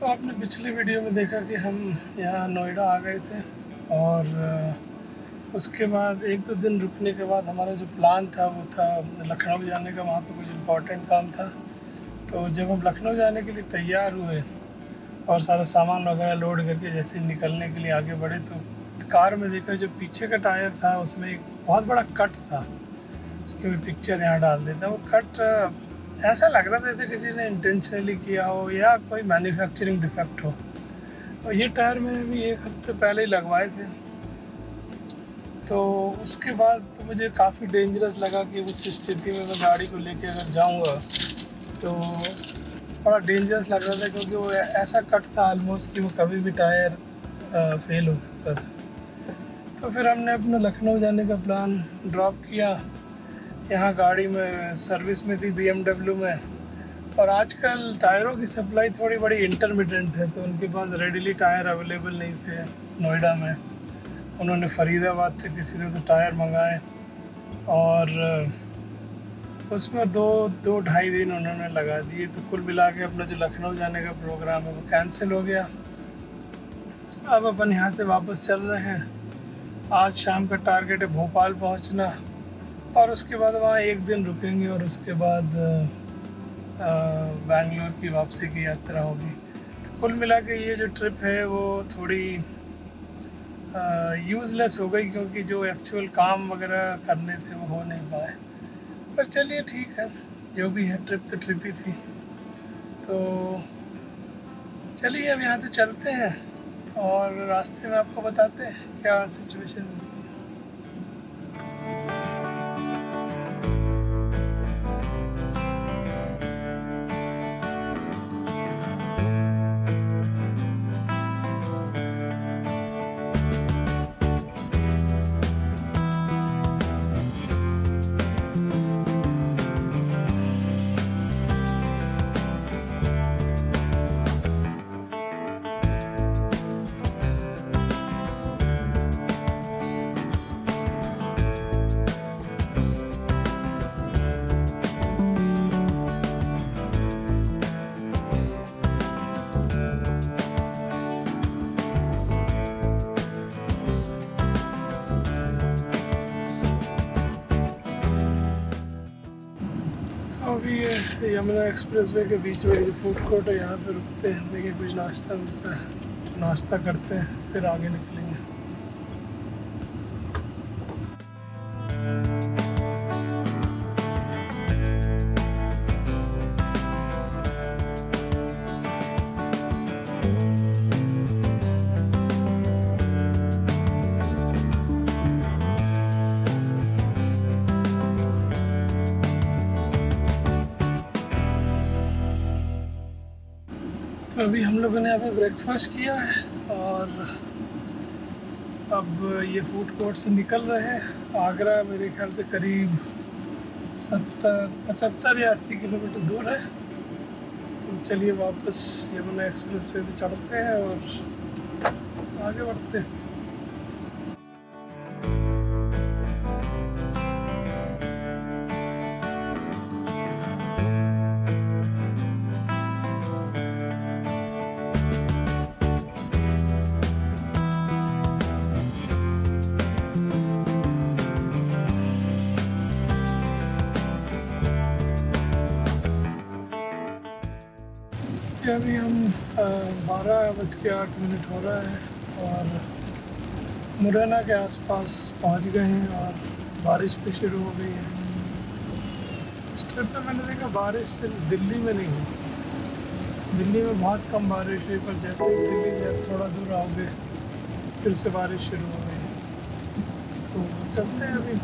तो आपने पिछली वीडियो में देखा कि हम यहाँ नोएडा आ गए थे और उसके बाद एक दो दिन रुकने के बाद हमारा जो प्लान था वो था लखनऊ जाने का। वहाँ पे कुछ इम्पोर्टेंट काम था। तो जब हम लखनऊ जाने के लिए तैयार हुए और सारा सामान वगैरह लोड करके जैसे निकलने के लिए आगे बढ़े तो कार में देखा जो पीछे का टायर था उसमें एक बहुत बड़ा कट था। उसकी भी पिक्चर यहाँ डाल देता। वो कट ऐसा लग रहा था जैसे किसी ने इंटेंशनली किया हो या कोई मैन्युफैक्चरिंग डिफेक्ट हो। और ये टायर मैंने भी एक हफ्ते पहले ही लगवाए थे। तो उसके बाद तो मुझे काफ़ी डेंजरस लगा कि उस स्थिति में मैं गाड़ी को लेके अगर जाऊंगा तो बड़ा डेंजरस लग रहा था, क्योंकि वो ऐसा कट था ऑलमोस्ट कि वो कभी भी टायर फेल हो सकता था। तो फिर हमने अपना लखनऊ जाने का प्लान ड्रॉप किया। यहाँ गाड़ी में सर्विस में थी BMW में, और आजकल टायरों की सप्लाई थोड़ी बड़ी इंटरमिटेंट है, तो उनके पास रेडीली टायर अवेलेबल नहीं थे नोएडा में। उन्होंने फ़रीदाबाद से किसी से टायर मंगाए और उसमें दो ढाई दिन उन्होंने लगा दिए। तो कुल मिला के अपना जो लखनऊ जाने का प्रोग्राम है वो कैंसिल हो गया। अब अपन यहाँ से वापस चल रहे हैं। आज शाम का टारगेट है भोपाल पहुँचना, और उसके बाद वहाँ एक दिन रुकेंगे और उसके बाद बेंगलोर की वापसी की यात्रा होगी। तो कुल मिला के ये जो ट्रिप है वो थोड़ी यूज़लेस हो गई, क्योंकि जो एक्चुअल काम वगैरह करने थे वो हो नहीं पाए। पर चलिए ठीक है, जो भी है ट्रिप तो ट्रिप ही थी। तो चलिए अब यहाँ से चलते हैं और रास्ते में आपको बताते हैं क्या सिचुएशन है। अभी ये यमुना एक्सप्रेसवे के बीच में जो फूड कोर्ट है यहाँ पे रुकते हैं, देखिए कुछ नाश्ता मिलता है, नाश्ता करते हैं फिर आगे निकलेंगे। तो अभी हम लोगों ने यहाँ पे ब्रेकफास्ट किया है और अब ये फूड कोर्ट से निकल रहे हैं। आगरा मेरे ख्याल से करीब 75 या 80 किलोमीटर दूर है। तो चलिए वापस यमुना एक्सप्रेसवे पे चढ़ते हैं और आगे बढ़ते हैं। अभी हम 12:08 हो रहा है और मुरैना के आसपास पहुंच गए हैं और बारिश भी शुरू हो गई है। इस ट्रिप में मैंने देखा बारिश सिर्फ दिल्ली में नहीं है, दिल्ली में बहुत कम बारिश हुई, पर जैसे ही दिल्ली से थोड़ा दूर आओगे फिर से बारिश शुरू हो गई है। तो चलते हैं अभी।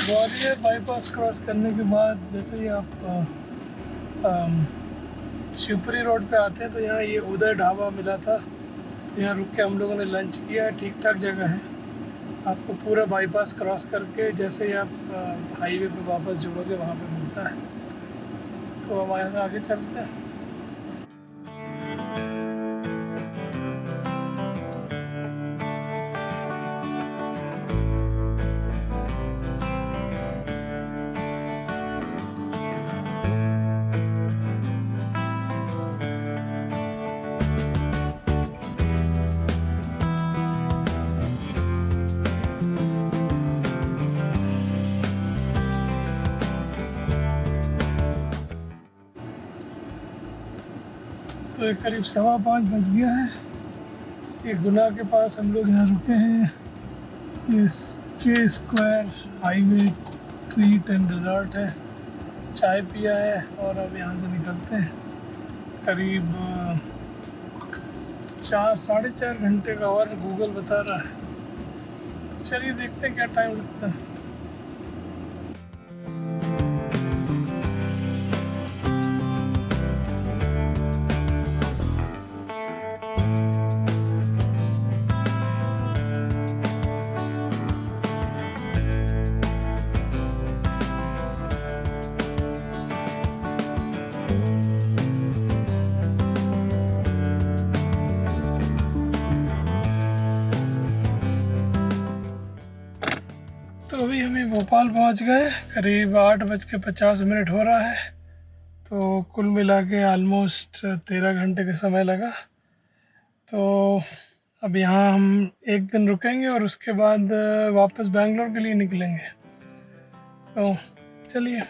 ग्वालियर बाईपास क्रॉस करने के बाद जैसे ही आप शिवपुरी रोड पे आते हैं तो यहाँ ये उदय ढाबा मिला था। तो यहाँ रुक के हम लोगों ने लंच किया है। ठीक ठाक जगह है, आपको पूरा बाईपास क्रॉस करके जैसे ही आप हाईवे पे वापस जुड़ोगे वहाँ पे मिलता है। तो अब यहाँ से आगे चलते हैं। तो ये करीब 5:15 बज गया है। ये गुना के पास हम लोग यहाँ रुके हैं। ये के square highway treat and resort है। चाय पिया है और अब यहाँ से निकलते हैं। करीब 4-4.5 घंटे का और गूगल बता रहा है। तो चलिए देखते हैं क्या टाइम लगता है। तो अभी हमें भोपाल पहुंच गए। करीब 8:50 हो रहा है। तो कुल मिला के आलमोस्ट 13 घंटे का समय लगा। तो अब यहाँ हम एक दिन रुकेंगे और उसके बाद वापस बैंगलोर के लिए निकलेंगे। तो चलिए।